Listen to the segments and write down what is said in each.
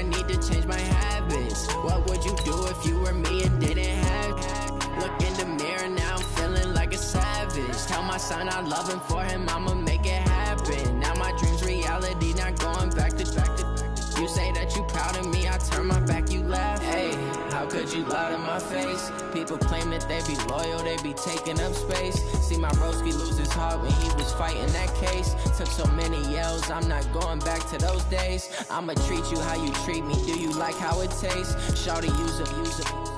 I need to change my habits. What would you do if you were me and didn't have? Look in the mirror, now I'm feeling like a savage. Tell my son I love him, for him I'ma make it happen. Now my dream's reality, not going back to. You say that you proud of me, I turn my back, you laugh. Hey, how could you lie to my face? People claim that they be loyal, they be taking up space. See my broski lose his heart when he was fighting that case. Took so many yells, I'm not going back to those days. I'ma treat you how you treat me, do you like how it tastes? Shawty, use a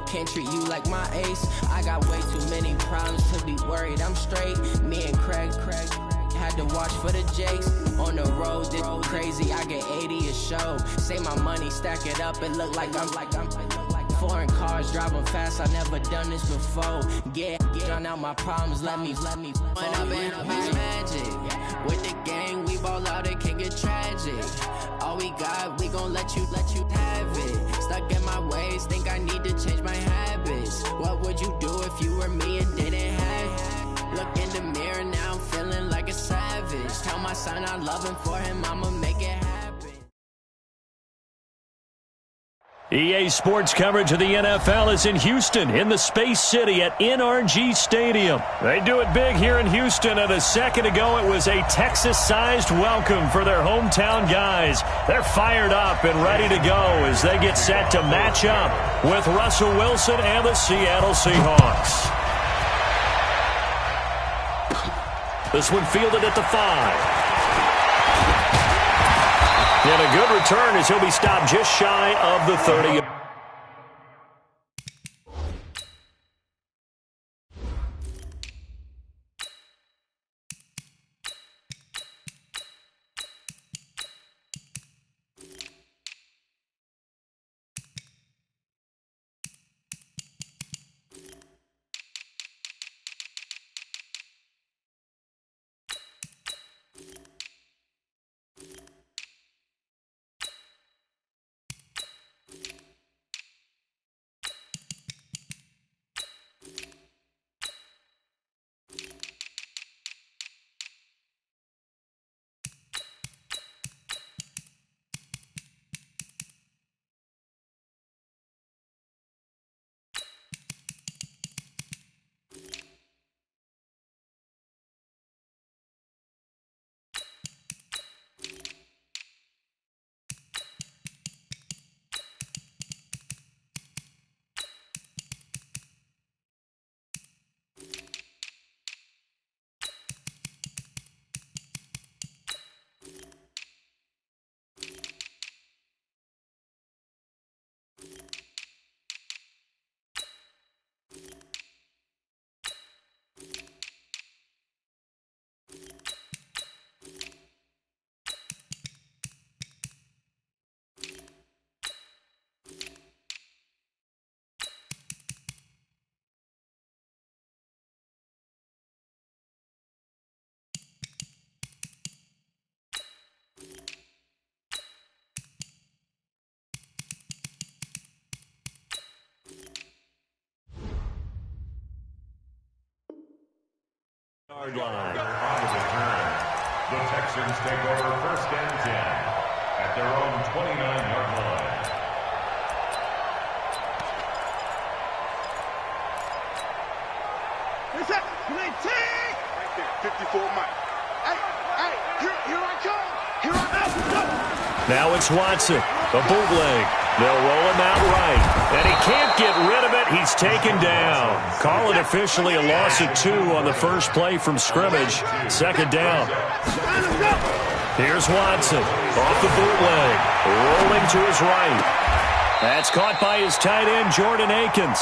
can't treat you like my ace. I got way too many problems to be worried, I'm straight. Me and Craig had to watch for the Jakes. On the road, it's crazy, I get 80 a show. Say my money, stack it up, it look like I'm foreign cars, driving fast, I never done this before. Get on out my problems, let me When I've been magic. With the gang, we ball out, it can get tragic. All we got, we gon' let you have it. Stuck in my ways, think I need to change my habits. What would you do if you were me and didn't have? Look in the mirror, now I'm feeling like a savage. Tell my son I love him, for him I'ma make it happen. EA Sports coverage of the NFL is in Houston, in the Space City at NRG Stadium. They do it big here in Houston, and a second ago it was a Texas-sized welcome for their hometown guys. They're fired up and ready to go as they get set to match up with Russell Wilson and the Seattle Seahawks. This one fielded at the 5. And a good return as he'll be stopped just shy of the 30. Line. On the return, the Texans take over 1st and 10 at their own 29-yard line. What's up? Can I take? Right there, 54 Mike. Hey, here I come. Here I come. Now it's Watson, a bootleg. They'll roll him out right, and he can't get rid of it. He's taken down. Call it officially a loss of 2 on the first play from scrimmage. 2nd down. Here's Watson, off the bootleg, rolling to his right. That's caught by his tight end, Jordan Akins.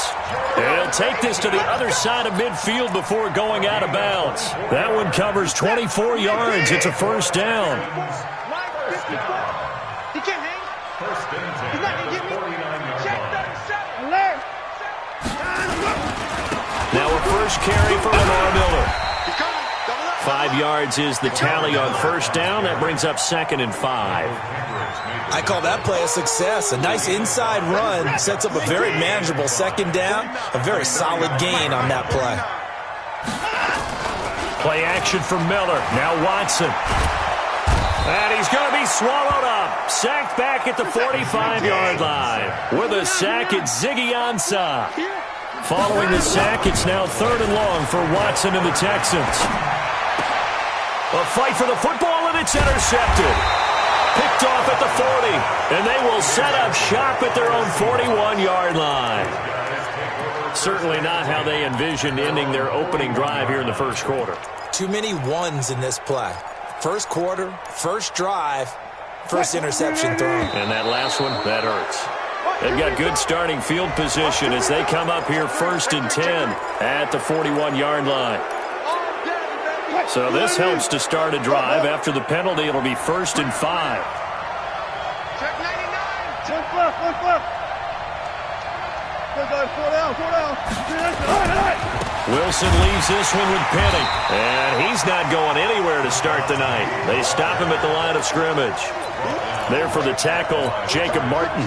And he'll take this to the other side of midfield before going out of bounds. That one covers 24 yards. It's a 1st down. He can't hang. 1st and 10. He's not going to get me. Check 37. Alert. Now a first carry for Lamar Miller. 5 yards is the tally on 1st down. That brings up 2nd and 5. I call that play a success. A nice inside run sets up a very manageable 2nd down. A very solid gain on that play. Play action for Miller. Now Watson. And he's going to be swallowed up. Sacked back at the 45-yard line. With a sack, it's Ziggy Ansah. Following the sack, it's now 3rd and long for Watson and the Texans. A fight for the football, and it's intercepted. Picked off at the 40, and they will set up shop at their own 41-yard line. Certainly not how they envisioned ending their opening drive here in the first quarter. Too many ones in this play. First quarter, first drive, first interception thrown. And that last one, that hurts. They've got good starting field position as they come up here 1st and 10 at the 41-yard line. So this helps to start a drive. After the penalty, it'll be 1st and 5. Check 99. Check left. Wilson leaves this one with Penny. And he's not going anywhere to start the night. They stop him at the line of scrimmage. There for the tackle, Jacob Martin.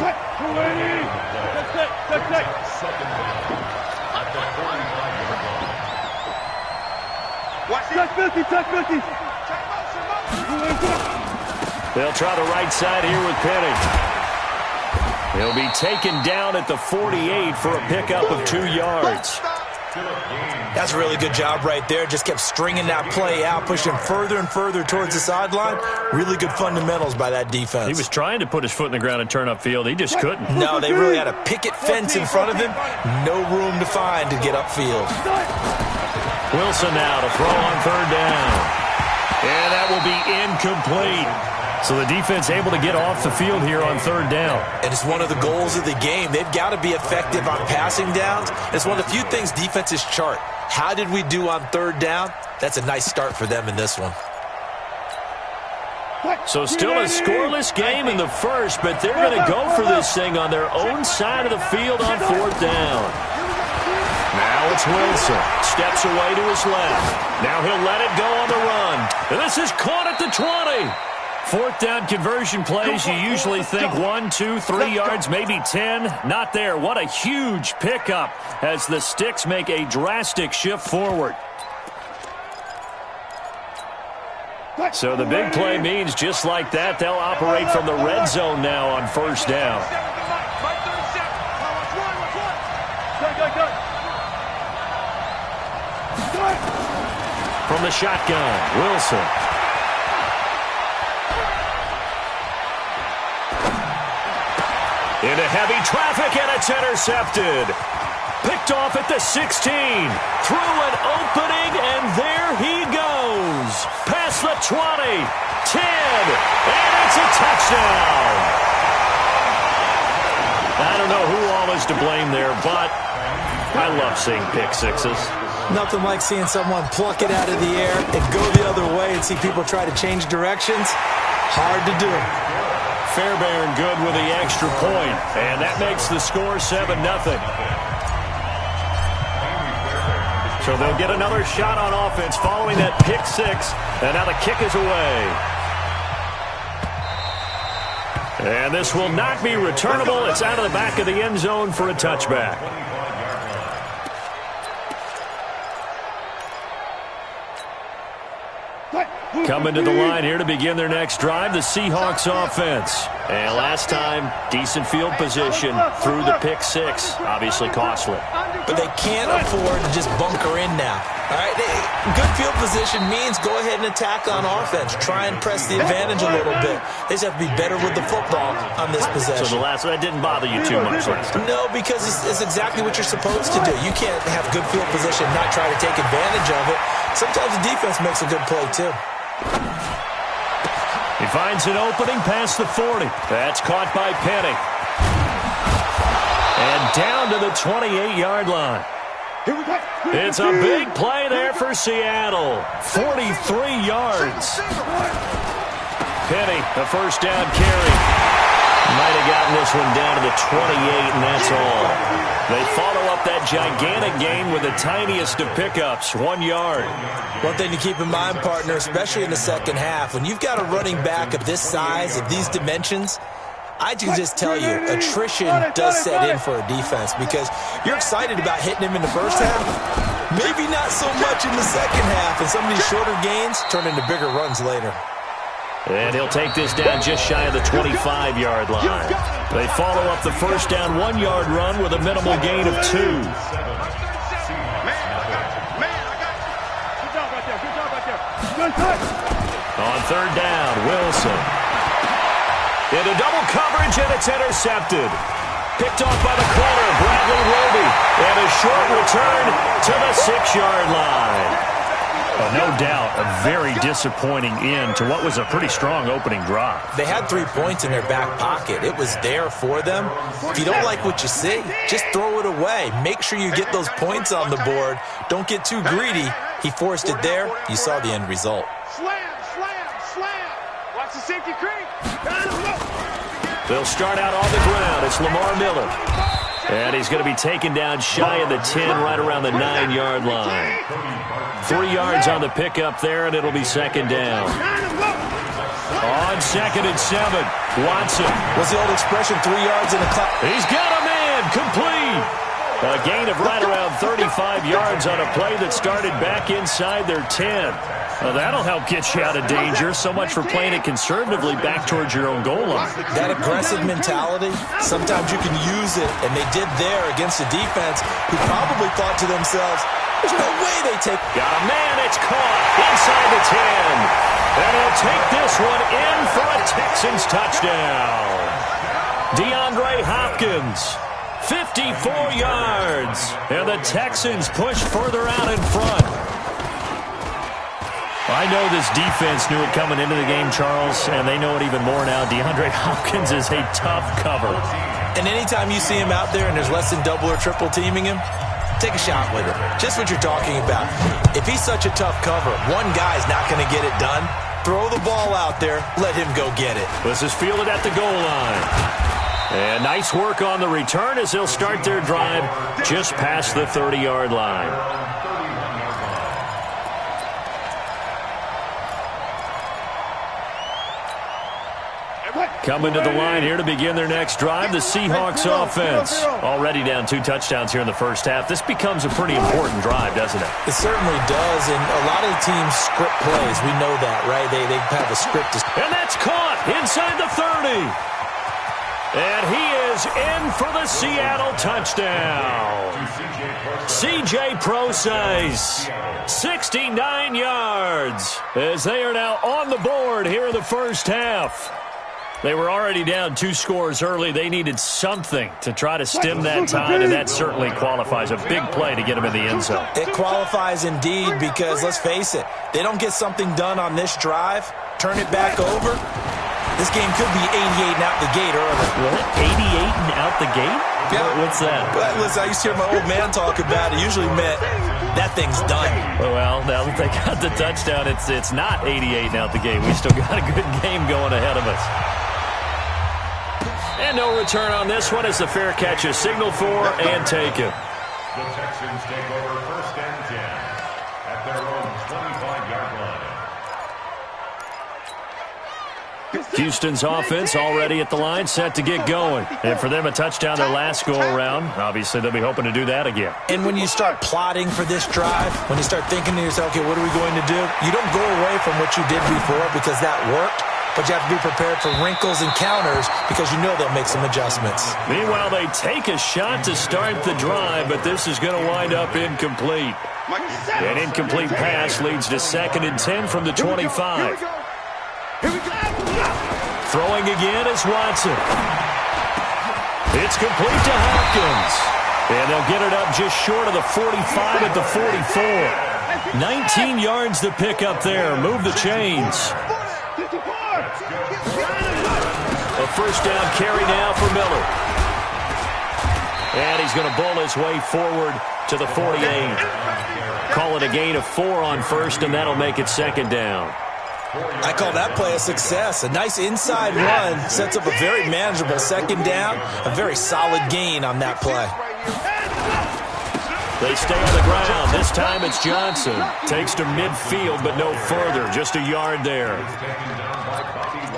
Check 50. They'll try the right side here with Penny. He'll be taken down at the 48 for a pickup of 2 yards. That's a really good job right there. Just kept stringing that play out, pushing further and further towards the sideline. Really good fundamentals by that defense. He was trying to put his foot in the ground and turn upfield. He just couldn't. No, they really had a picket fence in front of him. No room to find to get upfield. Wilson now to throw on 3rd down. And that will be incomplete. So the defense able to get off the field here on 3rd down. And it's one of the goals of the game. They've got to be effective on passing downs. It's one of the few things defenses chart. How did we do on 3rd down? That's a nice start for them in this one. So still a scoreless game in the first, but they're going to go for this thing on their own side of the field on 4th down. Now it's Wilson. Steps away to his left. Now he'll let it go on the run. And this is caught at the 20. 4th down conversion plays, you usually think 1, 2, 3 yards, maybe 10. Not there. What a huge pickup as the Sticks make a drastic shift forward. So the big play means just like that, they'll operate from the red zone now on 1st down. From the shotgun, Wilson. Into heavy traffic, and it's intercepted. Picked off at the 16. Through an opening, and there he goes. Past the 20, 10, and it's a touchdown. I don't know who all is to blame there, but I love seeing pick sixes. Nothing like seeing someone pluck it out of the air and go the other way and see people try to change directions. Hard to do. Fairbairn good with the extra point, and that makes the score 7-0. So they'll get another shot on offense following that pick six, and now the kick is away. And this will not be returnable. It's out of the back of the end zone for a touchback. Coming to the line here to begin their next drive, the Seahawks offense. And last time, decent field position through the pick six. Obviously costly. But they can't afford to just bunker in now. All right, good field position means go ahead and attack on offense. Try and press the advantage a little bit. They just have to be better with the football on this possession. So the last one, that didn't bother you too much last time? No, because it's exactly what you're supposed to do. You can't have good field position and not try to take advantage of it. Sometimes the defense makes a good play, too. He finds an opening past the 40. That's caught by Penny. And down to the 28-yard line. It's a big play there for Seattle. 43 yards. Penny, the first down carry. Might have gotten this one down to the 28, and that's all. They follow up that gigantic gain with the tiniest of pickups, 1 yard. One thing to keep in mind, partner, especially in the second half, when you've got a running back of this size, of these dimensions, I can just tell you, attrition does set in for a defense because you're excited about hitting him in the first half. Maybe not so much in the second half, and some of these shorter gains turn into bigger runs later. And he'll take this down just shy of the 25-yard line. They follow up the first down 1-yard run with a minimal gain of 2. On third down, Wilson. Into double coverage, and it's intercepted. Picked off by the corner, Bradley Roby. And a short return to the 6-yard line. No doubt a very disappointing end to what was a pretty strong opening drive. They had 3 points in their back pocket. It was there for them. If you don't like what you see, just throw it away. Make sure you get those points on the board. Don't get too greedy. He forced it there. You saw the end result. Slam, slam, slam. Watch the safety creep. They'll start out on the ground. It's Lamar Miller. And he's going to be taken down shy of the 10, right around the 9-yard line. 3 yards on the pickup there, and it'll be second down. On 2nd and 7, Watson. What's the old expression, 3 yards in a clock? He's got a man, complete. A gain of right around 35 yards on a play that started back inside their 10. Well, that'll help get you out of danger. So much for playing it conservatively back towards your own goal line. That aggressive mentality, sometimes you can use it, and they did there against a defense who probably thought to themselves, there's no way they take... Got a man, it's caught inside the 10. And he'll take this one in for a Texans touchdown. DeAndre Hopkins, 54 yards. And the Texans push further out in front. I know this defense knew it coming into the game, Charles, and they know it even more now. DeAndre Hopkins is a tough cover. And anytime you see him out there and there's less than double or triple teaming him, take a shot with it. Just what you're talking about. If he's such a tough cover, one guy's not going to get it done. Throw the ball out there. Let him go get it. This is fielded at the goal line. And nice work on the return as they'll start their drive just past the 30-yard line. Coming to the line here to begin their next drive, the Seahawks offense. Already down 2 touchdowns here in the first half. This becomes a pretty important drive, doesn't it? It certainly does, and a lot of the teams script plays. We know that, right? They have a script. And that's caught inside the 30. And he is in for the Seattle touchdown. C.J. Prosise, 69 yards, as they are now on the board here in the first half. They were already down 2 scores early. They needed something to try to stem that tide, and that certainly qualifies. A big play to get them in the end zone. It qualifies indeed because, let's face it, they don't get something done on this drive, turn it back over, this game could be 88 and out the gate early. What? 88 and out the gate? Yeah. What's that? Well, listen, I used to hear my old man talk about it. Usually meant that thing's done. Well, now that they got the touchdown, it's not 88 and out the gate. We still got a good game going ahead of us. And no return on this one as the fair catch is signaled for and taken. The Texans take over 1st and 10 at their own 25-yard line. Houston's offense already at the line, set to get going. And for them, a touchdown their last go-around. Obviously, they'll be hoping to do that again. And when you start plotting for this drive, when you start thinking to yourself, okay, what are we going to do? You don't go away from what you did before because that worked. But you have to be prepared for wrinkles and counters because you know they'll make some adjustments. Meanwhile, they take a shot to start the drive, but this is going to wind up incomplete. An incomplete pass leads to 2nd and 10 from the 25. Throwing again is Watson. It's complete to Hopkins. And they'll get it up just short of the 45 at the 44. 19 yards to pick up there. Move the chains. A first down carry now for Miller. And he's going to bowl his way forward to the 48. Call it a gain of 4 on first, and that'll make it 2nd down. I call that play a success. A nice inside run sets up a very manageable 2nd down. A very solid gain on that play. They stay on the ground. This time it's Johnson. Takes to midfield, but no further. Just a yard there.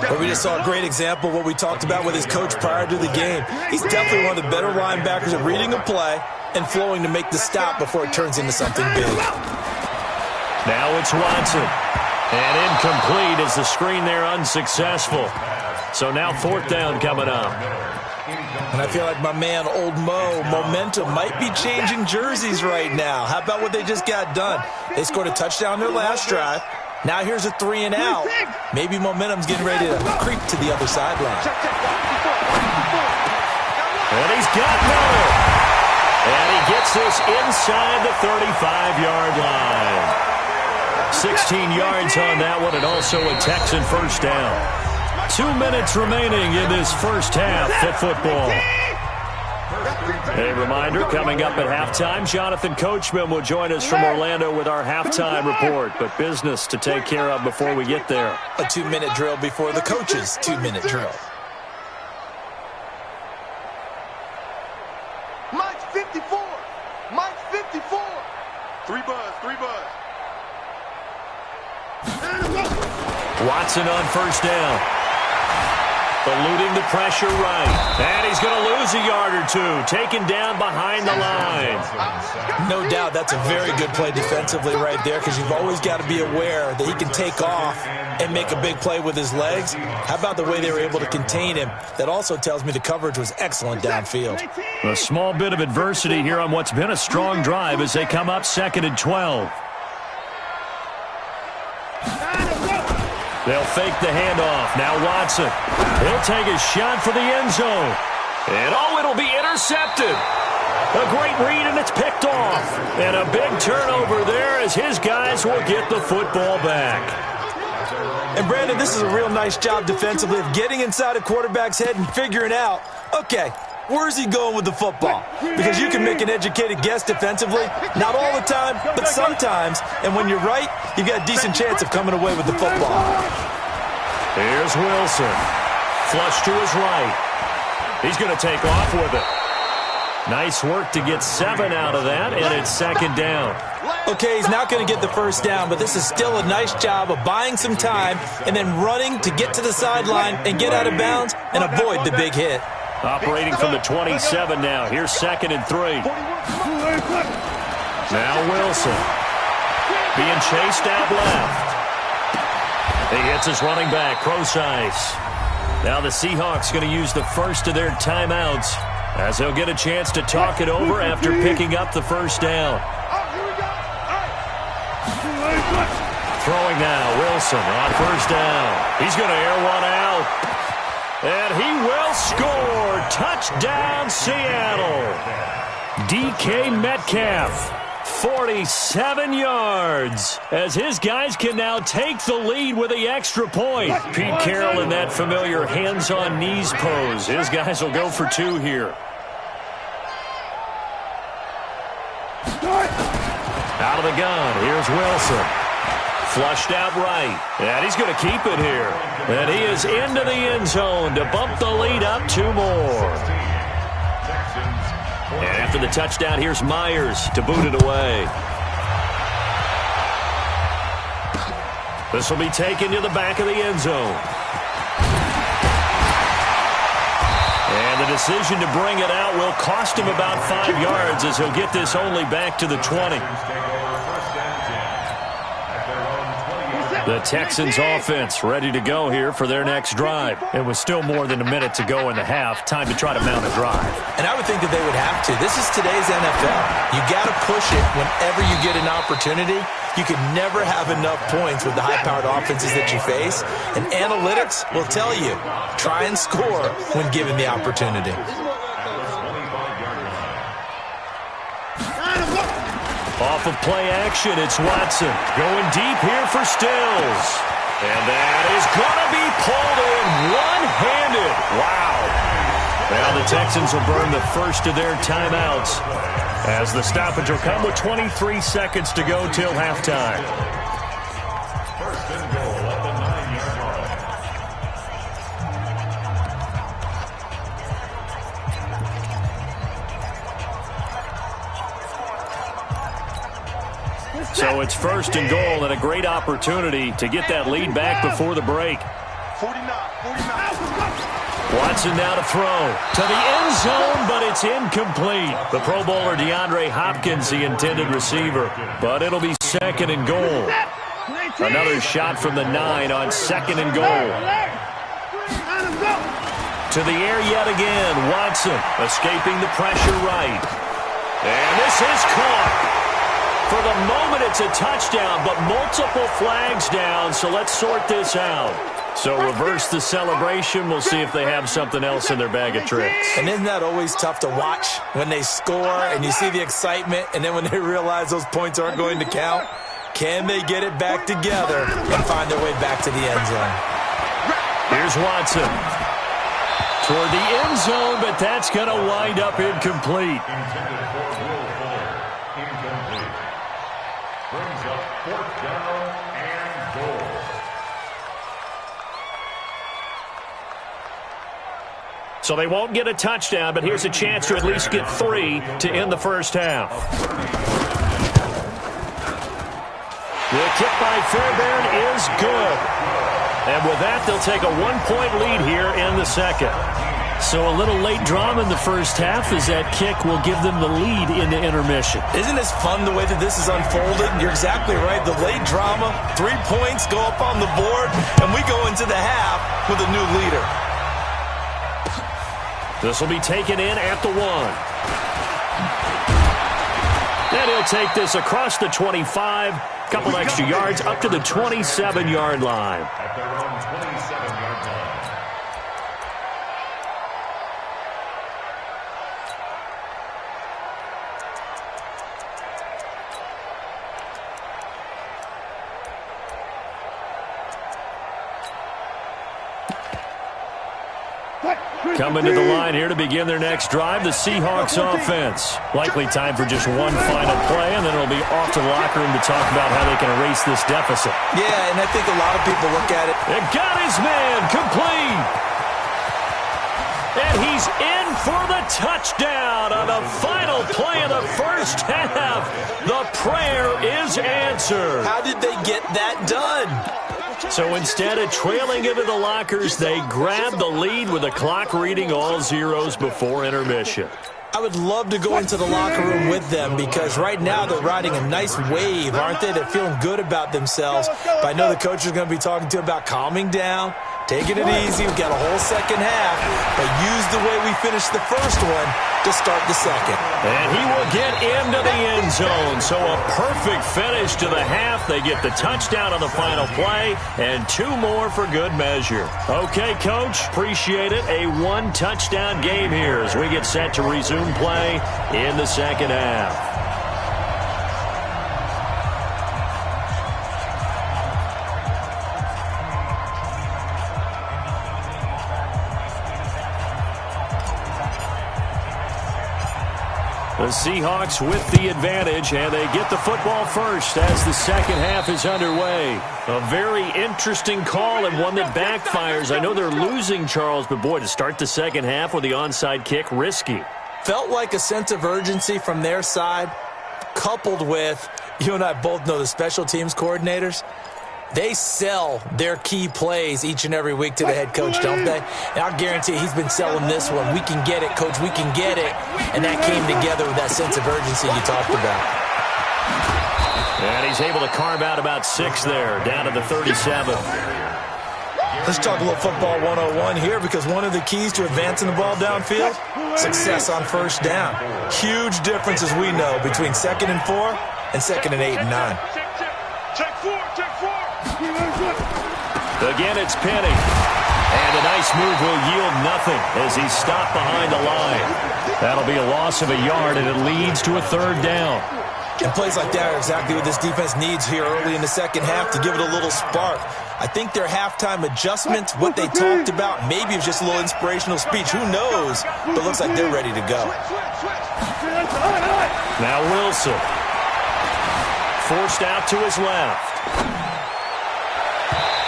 But we just saw a great example of what we talked about with his coach prior to the game. He's definitely one of the better linebackers at reading a play and flowing to make the stop before it turns into something big. Now it's Watson. And incomplete as the screen there unsuccessful. So now 4th down coming up. And I feel like my man, Old Mo, momentum might be changing jerseys right now. How about what they just got done? They scored a touchdown their last drive. Now here's a 3 and out. Maybe momentum's getting ready to creep to the other sideline. And he's got Miller. And he gets this inside the 35-yard line. 16 yards on that one, and also a Texan first down. 2 minutes remaining in this first half of football. A reminder, coming up at halftime, Jonathan Coachman will join us from Orlando with our halftime report, but business to take care of before we get there. A 2-minute drill before the coach's 2-minute drill. Mike's 54. Mike's 54. 3 buzz, 3 buzz. Watson on first down. Eluding the pressure right. And he's going to lose a yard or two. Taken down behind the line. No doubt that's a very good play defensively right there, because you've always got to be aware that he can take off and make a big play with his legs. How about the way they were able to contain him? That also tells me the coverage was excellent downfield. A small bit of adversity here on what's been a strong drive as they come up 2nd and 12. They'll fake the handoff. Now Watson. He'll take a shot for the end zone. And it'll be intercepted. A great read, and it's picked off. And a big turnover there as his guys will get the football back. And Brandon, this is a real nice job defensively of getting inside a quarterback's head and figuring out, okay, where's he going with the football? Because you can make an educated guess defensively. Not all the time, but sometimes. And when you're right, you've got a decent chance of coming away with the football. Here's Wilson. Flush to his right. He's going to take off with it. Nice work to get 7 out of that, and it's 2nd down. Okay, he's not going to get the first down, but this is still a nice job of buying some time and then running to get to the sideline and get out of bounds and avoid the big hit. Operating from the 27 now. Here's 2nd and 3. Now Wilson. Being chased out left. He hits his running back, Procise. Now the Seahawks going to use the first of their timeouts as they'll get a chance to talk it over after picking up the first down. Throwing now, Wilson on first down. He's going to air one out. And he will score. Touchdown, Seattle. DK Metcalf, 47 yards, as his guys can now take the lead with the extra point. Pete Carroll in that familiar hands-on knees pose. His guys will go for 2 here. Out of the gun, here's Wilson. Flushed out right, and he's going to keep it here. And he is into the end zone to bump the lead up 2 more. And after the touchdown, here's Myers to boot it away. This will be taken to the back of the end zone. And the decision to bring it out will cost him about 5 yards as he'll get this only back to the 20. The Texans offense ready to go here for their next drive. It was still more than a minute to go in the half. Time to try to mount a drive. And I would think that they would have to. This is today's NFL. You got to push it whenever you get an opportunity. You can never have enough points with the high-powered offenses that you face. And analytics will tell you, try and score when given the opportunity. Off of play action, it's Watson. Going deep here for Stills. And that is going to be pulled in one-handed. Wow. Now the Texans will burn the first of their timeouts as the stoppage will come with 23 seconds to go till halftime. First and goal at the 9-yard line. So it's first and goal and a great opportunity to get that lead back before the break. 49. Watson now to throw to the end zone, but it's incomplete. The Pro Bowler DeAndre Hopkins, the intended receiver, but it'll be 2nd and goal. Another shot from the 9 on 2nd and goal. To the air yet again. Watson escaping the pressure right. And this is caught. For the moment, it's a touchdown, but multiple flags down, so let's sort this out. So reverse the celebration. We'll see if they have something else in their bag of tricks. And isn't that always tough to watch when they score and you see the excitement, and then when they realize those points aren't going to count? Can they get it back together and find their way back to the end zone? Here's Watson. Toward the end zone, but that's going to wind up incomplete. Intended for Will Fuller. Incomplete. Brings up 4th down and goal. So they won't get a touchdown, but here's a chance to at least get 3 to end the first half. The kick by Fairbairn is good. And with that, they'll take a 1-point lead here in the second. So a little late drama in the first half as that kick will give them the lead into intermission. Isn't this fun the way that this is unfolded? You're exactly right. The late drama, 3 points go up on the board, and we go into the half with a new leader. This will be taken in at the 1. Then he'll take this across the 25, couple extra yards up to the 27-yard line. At their own 27-yard line. Coming to the line here to begin their next drive, the Seahawks offense. Likely time for just one final play, and then it'll be off to the locker room to talk about how they can erase this deficit. Yeah, and I think a lot of people look at it. It got his man complete. And he's in for the touchdown on the final play of the first half. The prayer is answered. How did they get that done? So instead of trailing into the lockers, they grab the lead with the clock reading all zeros before intermission. I would love to go into the locker room with them because right now they're riding a nice wave, aren't they? They're feeling good about themselves. But I know the coach is going to be talking to them about calming down, taking it easy. We've got a whole second half, but use the way we finished the first one to start the second. And he will get into the end zone. So a perfect finish to the half. They get the touchdown on the final play and 2 more for good measure. Okay, Coach, appreciate it. A 1-touchdown game here as we get set to resume play in the second half. The Seahawks with the advantage, and they get the football first as the second half is underway. A very interesting call and one that backfires. I know they're losing, Charles, but boy, to start the second half with the onside kick, risky. Felt like a sense of urgency from their side, coupled with, you and I both know the special teams coordinators. They sell their key plays each and every week to the head coach, don't they? And I'll guarantee he's been selling this one. We can get it, coach, we can get it. And that came together with that sense of urgency you talked about. And he's able to carve out about 6 there, down to the 37. Let's talk a little football 101 here because one of the keys to advancing the ball downfield, success on first down. Huge difference, as we know, between 2nd and 4 and 2nd and 8 and 9. Check 4. Again, it's Penny. And a nice move will yield nothing as he's stopped behind the line. That'll be a loss of a yard, and it leads to a 3rd down. And plays like that are exactly what this defense needs here early in the second half to give it a little spark. I think their halftime adjustments, what they talked about, maybe it was just a little inspirational speech. Who knows? But it looks like they're ready to go. Now Wilson. Forced out to his left.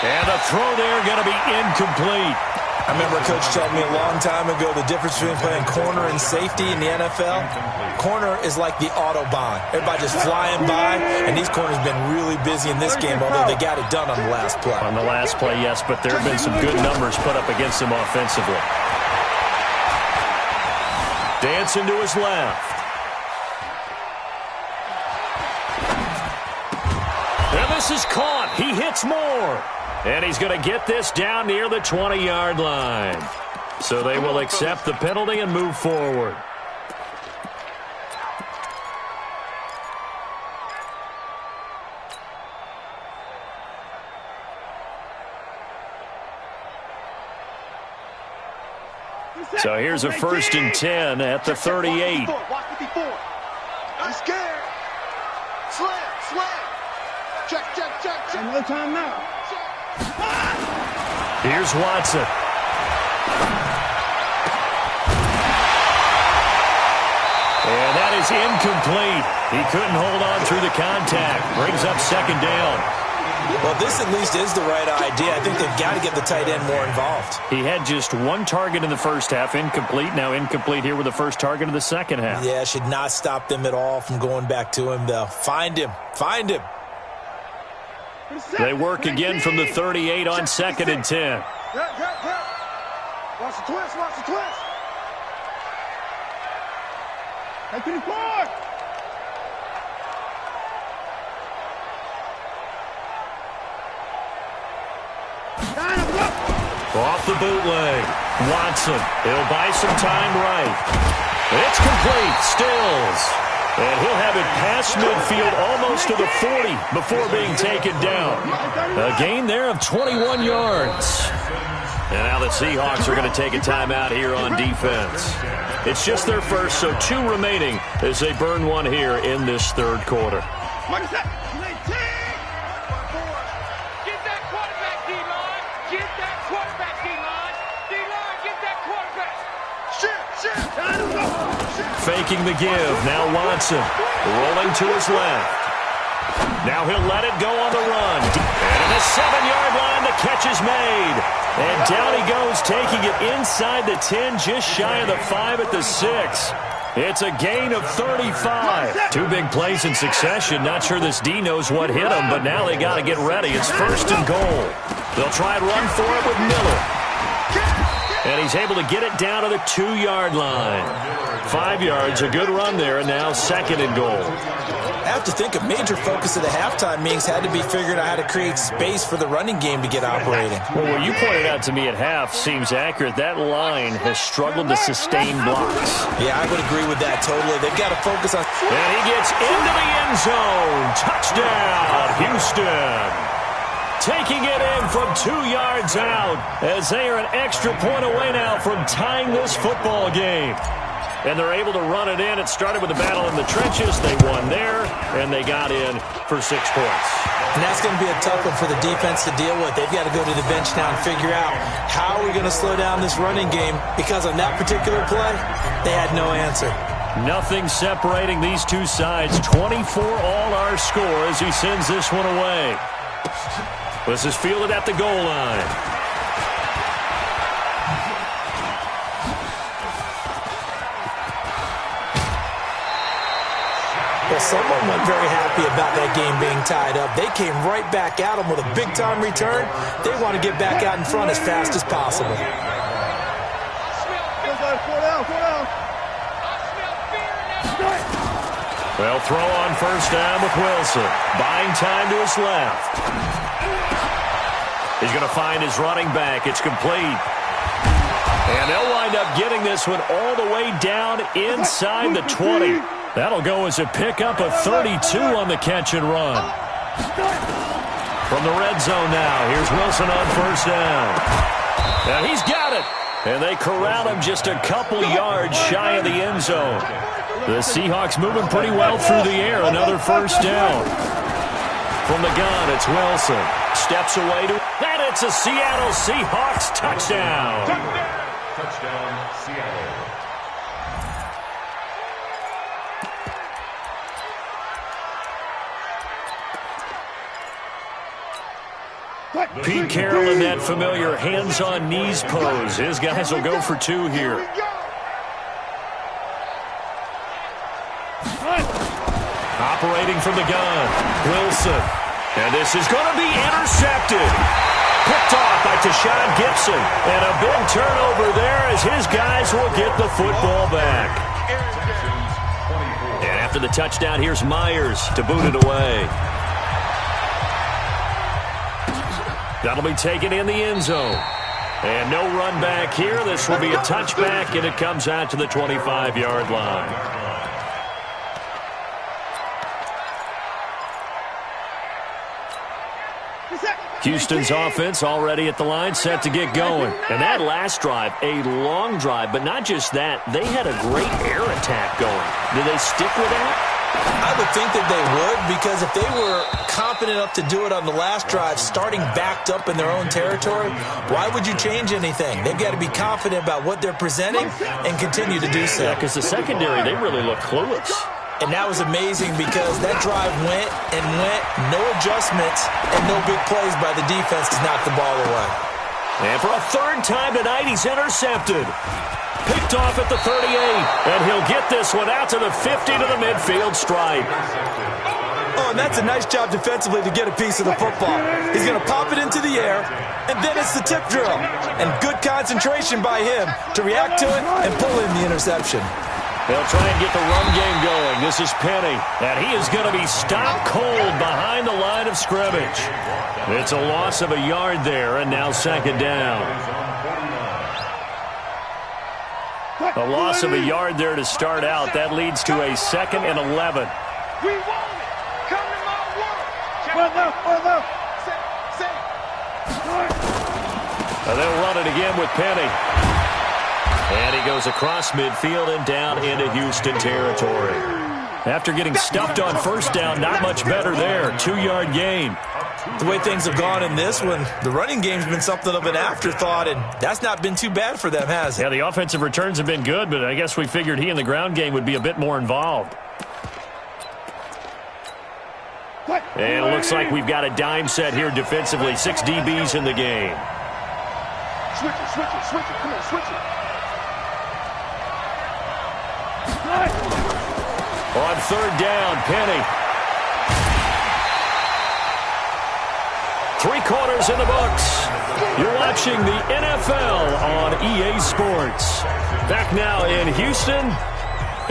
And a throw there going to be incomplete. I remember a coach telling me a long time ago the difference between playing corner and safety in the NFL. Corner is like the Autobahn. Everybody just flying by, and these corners have been really busy in this game, although they got it done on the last play. On the last play, yes, but there have been some good numbers put up against him offensively. Dancing to his left. And this is caught. He hits more. And he's going to get this down near the 20-yard line. So they will accept the penalty and move forward. So here's a 1st and 10 at the 38. I'm scared. Slam. Check. No time now. Here's Watson. And that is incomplete. He couldn't hold on through the contact. Brings up 2nd down. Well, this at least is the right idea. I think they've got to get the tight end more involved. He had just 1 target in the first half, incomplete. Now incomplete here with the first target of the second half. Yeah, should not stop them at all from going back to him, though. Find him. They work again from the 38 on 2nd and 10. Watch the twist. Take it forward. Off the bootleg. Watson. He'll buy some time right. It's complete. Stills. And he'll have it past midfield almost to the 40 before being taken down. A gain there of 21 yards. And now the Seahawks are going to take a timeout here on defense. It's just their first, so 2 remaining as they burn 1 here in this 3rd quarter. Faking the give. Now Watson rolling to his left. Now he'll let it go on the run. And at the 7-yard line, the catch is made. And down he goes, taking it inside the 10, just shy of the 5 at the 6. It's a gain of 35. 2 big plays in succession. Not sure this D knows what hit him, but now they got to get ready. It's 1st and goal. They'll try and run for it with Miller. And he's able to get it down to the 2-yard line. 5 yards, a good run there, and now 2nd and goal. I have to think a major focus of the halftime meetings had to be figuring out how to create space for the running game to get operating. Well, what you pointed out to me at half seems accurate. That line has struggled to sustain blocks. Yeah, I would agree with that totally. They've got to focus on... And he gets into the end zone. Touchdown, Houston. Taking it in from 2 yards out as they are an extra point away now from tying this football game. And they're able to run it in. It started with a battle in the trenches. They won there, and they got in for 6 points. And that's going to be a tough one for the defense to deal with. They've got to go to the bench now and figure out how are we going to slow down this running game, because on that particular play, they had no answer. Nothing separating these 2 sides. 24 all our score as he sends this one away. This is fielded at the goal line. Well, someone wasn't very happy about that game being tied up. They came right back at them with a big-time return. They want to get back out in front as fast as possible. Well, throw on 1st down with Wilson. Buying time to his left. He's going to find his running back. It's complete. And they'll wind up getting this one all the way down inside the 20. That'll go as a pickup of 32 on the catch and run. From the red zone now, here's Wilson on 1st down. And he's got it. And they corral him just a couple yards shy of the end zone. The Seahawks moving pretty well through the air. Another 1st down. From the gun, it's Wilson. Steps away to... And it's a Seattle Seahawks touchdown. Touchdown, Seattle. Pete Carroll in that familiar hands-on knees pose. His guys will go for 2 here. Operating from the gun, Wilson. And this is going to be intercepted. Picked off by Tashawn Gibson. And a big turnover there as his guys will get the football back. And after the touchdown, here's Myers to boot it away. That'll be taken in the end zone. And no run back here. This will be a touchback, and it comes out to the 25-yard line. Houston's offense already at the line, set to get going. And that last drive, a long drive, but not just that. They had a great air attack going. Do they stick with that? I would think that they would, because if they were confident enough to do it on the last drive, starting backed up in their own territory, why would you change anything? They've got to be confident about what they're presenting and continue to do so. Yeah, because the secondary, they really look clueless. And that was amazing because that drive went and went, no adjustments, and no big plays by the defense to knock the ball away. And for a third time tonight, he's intercepted. Picked off at the 38, and he'll get this one out to the 50 to the midfield stripe. Oh, and that's a nice job defensively to get a piece of the football. He's going to pop it into the air, and then it's the tip drill. And good concentration by him to react to it and pull in the interception. They'll try and get the run game going. This is Penny, and he is going to be stopped cold behind the line of scrimmage. It's a loss of a yard there, and now second down. A loss of a yard there to start out. That leads to a 2nd and 11. We want it. Come to my world. They'll run it again with Penny. And he goes across midfield and down into Houston territory. After getting stuffed on first down, not much better there. 2-yard gain. The way things have gone in this one, the running game's been something of an afterthought, and that's not been too bad for them, has it? Yeah, the offensive returns have been good, but I guess we figured he in the ground game would be a bit more involved. And it looks like we've got a dime set here defensively. 6 DBs in the game. Switch it. Come on, switch it. On third down, Penny. 3 quarters in the books. You're watching the NFL on EA Sports. Back now in Houston,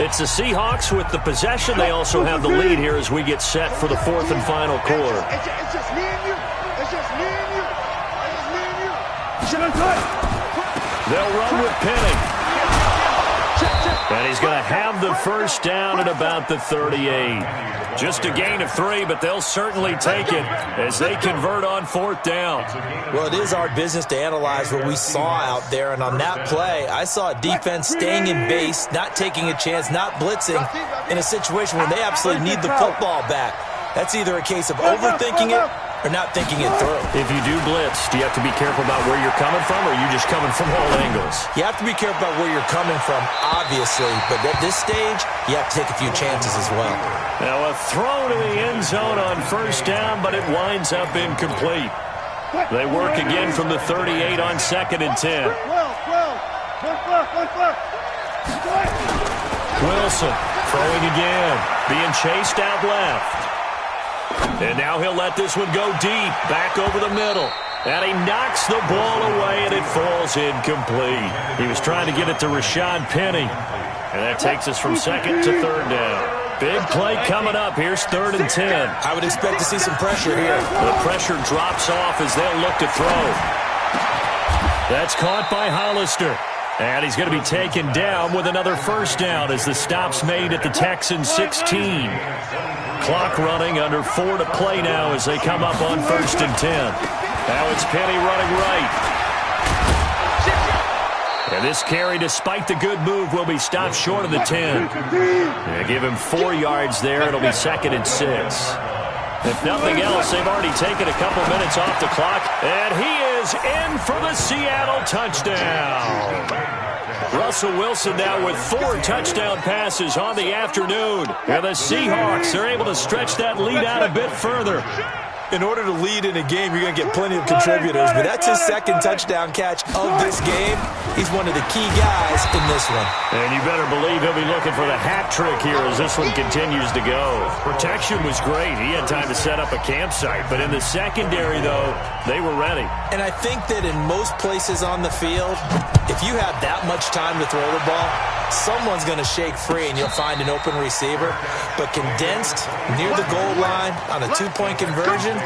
it's the Seahawks with the possession. They also have the lead here as we get set for the 4th and final quarter. It's just me and you. It's just me and you. It's me and you. They'll run with Penny. And he's going to have the first down at about the 38. Just a gain of 3, but they'll certainly take it as they convert on 4th down. Well, it is our business to analyze what we saw out there, and on that play, I saw a defense staying in base, not taking a chance, not blitzing in a situation where they absolutely need the football back. That's either a case of overthinking it or not thinking it through. If you do blitz, do you have to be careful about where you're coming from, or are you just coming from all angles? You have to be careful about where you're coming from, obviously, but at this stage, you have to take a few chances as well. Now a throw to the end zone on first down, but it winds up incomplete. They work again from the 38 on 2nd and 10. Wilson throwing again, being chased out left. And now he'll let this one go deep, back over the middle. And he knocks the ball away, and it falls incomplete. He was trying to get it to Rashad Penny. And that takes us from 2nd to 3rd down. Big play coming up. Here's 3rd and 10. I would expect to see some pressure here. The pressure drops off as they'll look to throw. That's caught by Hollister. And he's going to be taken down with another first down as the stop's made at the Texans 16. Clock running, under 4 to play now as they come up on 1st and 10. Now it's Penny running right. And this carry, despite the good move, will be stopped short of the 10. They give him 4 yards there. It'll be 2nd and 6. If nothing else, they've already taken a couple minutes off the clock. And he is in for the Seattle touchdown. Russell Wilson now with 4 touchdown passes on the afternoon. And the Seahawks are able to stretch that lead out a bit further. In order to lead in a game, you're going to get plenty of contributors, but that's his 2nd touchdown catch of this game. He's one of the key guys in this one. And you better believe he'll be looking for the hat trick here as this one continues to go. Protection was great. He had time to set up a campsite, but in the secondary, though, they were ready. And I think that in most places on the field, if you have that much time to throw the ball, someone's going to shake free and you'll find an open receiver. But condensed near the goal line on a two-point conversion,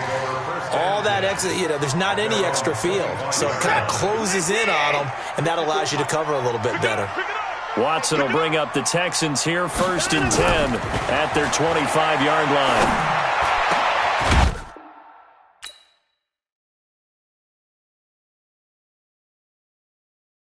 all that extra, there's not any extra field. So it kind of closes in on them, and that allows you to cover a little bit better. Watson will bring up the Texans here, 1st and 10 at their 25-yard line.